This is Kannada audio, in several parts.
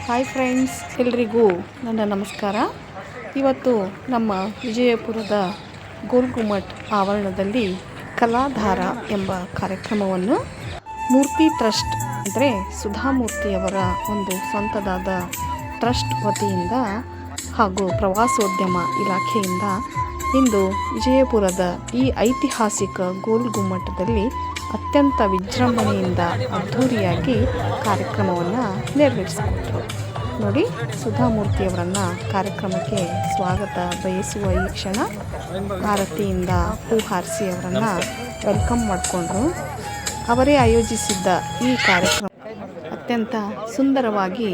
ಹಾಯ್ ಫ್ರೆಂಡ್ಸ್, ಎಲ್ರಿಗೂ ನನ್ನ ನಮಸ್ಕಾರ. ಇವತ್ತು ನಮ್ಮ ವಿಜಯಪುರದ ಗೋಲ್ಗುಮಟ್ ಆವರಣದಲ್ಲಿ ಕಲಾಧಾರ ಎಂಬ ಕಾರ್ಯಕ್ರಮವನ್ನು ಮೂರ್ತಿ ಟ್ರಸ್ಟ್ ಅಂದರೆ ಸುಧಾಮೂರ್ತಿಯವರ ಒಂದು ಸ್ವಂತದಾದ ಟ್ರಸ್ಟ್ ವತಿಯಿಂದ ಹಾಗೂ ಪ್ರವಾಸೋದ್ಯಮ ಇಲಾಖೆಯಿಂದ ಇಂದು ವಿಜಯಪುರದ ಈ ಐತಿಹಾಸಿಕ ಗೋಲ್ಗುಮಟದಲ್ಲಿ ಅತ್ಯಂತ ವಿಜೃಂಭಣೆಯಿಂದ ಅದ್ಧೂರಿಯಾಗಿ ಕಾರ್ಯಕ್ರಮವನ್ನು ನೆರವೇರಿಸಿಕೊಟ್ರು. ನೋಡಿ, ಸುಧಾಮೂರ್ತಿಯವರನ್ನು ಕಾರ್ಯಕ್ರಮಕ್ಕೆ ಸ್ವಾಗತ ಬಯಸುವ ಈ ಕ್ಷಣ ಆರತಿಯಿಂದ ಹೂ ಹಾರಿಸಿ ಅವರನ್ನು ವೆಲ್ಕಮ್ ಮಾಡಿಕೊಂಡ್ರು. ಅವರೇ ಆಯೋಜಿಸಿದ್ದ ಈ ಕಾರ್ಯಕ್ರಮ ಅತ್ಯಂತ ಸುಂದರವಾಗಿ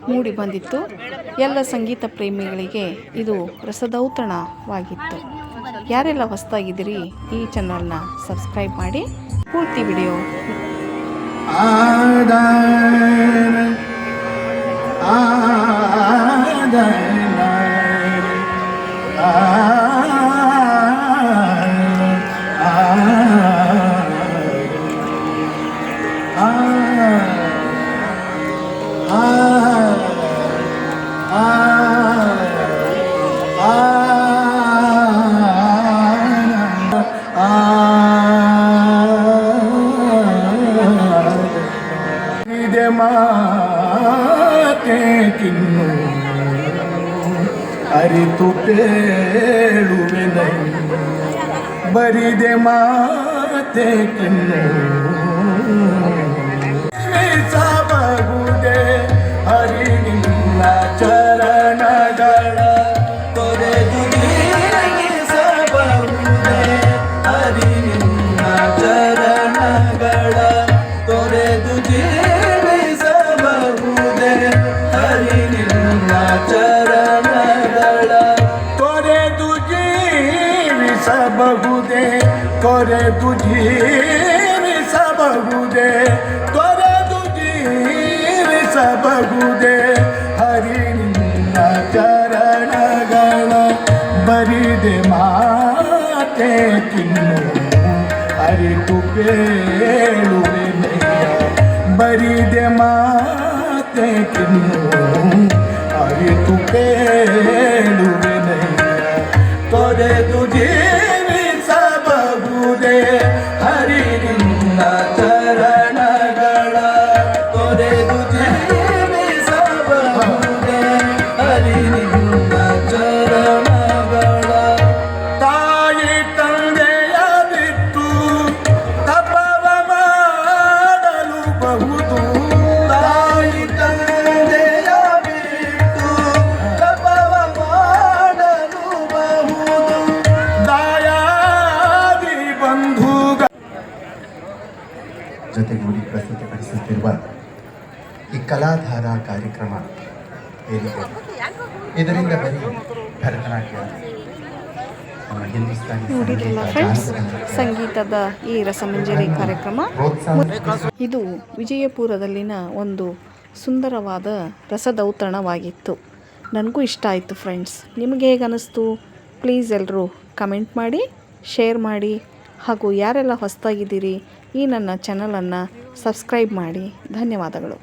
ಮೂಡಿ ಬಂದಿತ್ತು. ಎಲ್ಲ ಸಂಗೀತ ಪ್ರೇಮಿಗಳಿಗೆ ಇದು ರಸದೌತಣವಾಗಿತ್ತು. ಯಾರೆಲ್ಲ ಹೊಸದಾಗಿದ್ದೀರಿ ಈ ಚಾನಲ್ನ ಸಬ್ಸ್ಕ್ರೈಬ್ ಮಾಡಿ. ಪೂರ್ತಿ ವಿಡಿಯೋ ಮಾತೆಕಿನ್ನು ಅರಿತು ಕೇಳುವೆನು, ಬರಿದೆ ಮಾತೆಕಿನ್ನು ಮಿಸಬಹುದೇ ಹರಿ ನಿನ್ನ ಚರಣಗಳ ತೊರೆದು ಮಿಸಬಹುದೇ ಹರಿ ನಿನ್ನ ಚರಣಗಳ ತೊರೆದು ತೊರೆದು ಜೀವಿಸಬಹುದೇ, ತೊರೆದು ಜೀವಿಸಬಹುದೇ ಹರಿ ನಿನ್ನ ಚರಣಗಳ ಬರಿದೆ ಮಾತೆ ಕಿನ್ನು ಅರಿತು ಕೇಳುವೆನೆಯ, ಬರಿದೆ ಮಾತೆ ಕಿನ್ನು ಅರಿತು ಕೇಳುವೆನೆಯ, ತೊರೆದು ಹರಿ ನಿನ್ನ ಚರಣಗಳ ತೊರೆದು ಜೀವಿಸಬಹುದೇ ಹರಿ ನಿನ್ನ ಚರಣಗಳ. ತಾಯಿ ತಂದೆಯ ಬಿಟ್ಟು ತಪವ ಮಾಡಲು ಬಹುದು, ತಾಯಿ ತಂದೆಯ ಬಿಟ್ಟು ತಪವ ಮಾಡಲು ಬಹುದು, ಜೊತೆಗೂಡಿ ಪ್ರಸ್ತುತಪಡಿಸುತ್ತಿರುವ ಈ ಕಲಾಧಾರ ಕಾರ್ಯಕ್ರಮ ಏನಿದೆ, ಇದರಿಂದ ಬರೀ ಭರತನಾಟ್ಯ, ಹಿಂದೂಸ್ತಾನಿ ನೋಡಿದ್ರಲ್ಲ ಫ್ರೆಂಡ್ಸ್, ಸಂಗೀತದ ಈ ರಸಮಂಜರಿ ಕಾರ್ಯಕ್ರಮ ಇದು ವಿಜಯಪುರದಲ್ಲಿನ ಒಂದು ಸುಂದರವಾದ ರಸದೌತಣವಾಗಿತ್ತು. ನನಗೂ ಇಷ್ಟ ಆಯಿತು ಫ್ರೆಂಡ್ಸ್. ನಿಮಗೆ ಹೇಗೆ ಅನ್ನಿಸ್ತು? ಪ್ಲೀಸ್ ಎಲ್ಲರೂ ಕಮೆಂಟ್ ಮಾಡಿ, ಶೇರ್ ಮಾಡಿ, ಹಾಗೂ ಯಾರೆಲ್ಲ ಹೊಸದಾಗಿದ್ದೀರಿ ಈ ನನ್ನ ಚಾನಲನ್ನು ಸಬ್ಸ್ಕ್ರೈಬ್ ಮಾಡಿ. ಧನ್ಯವಾದಗಳು.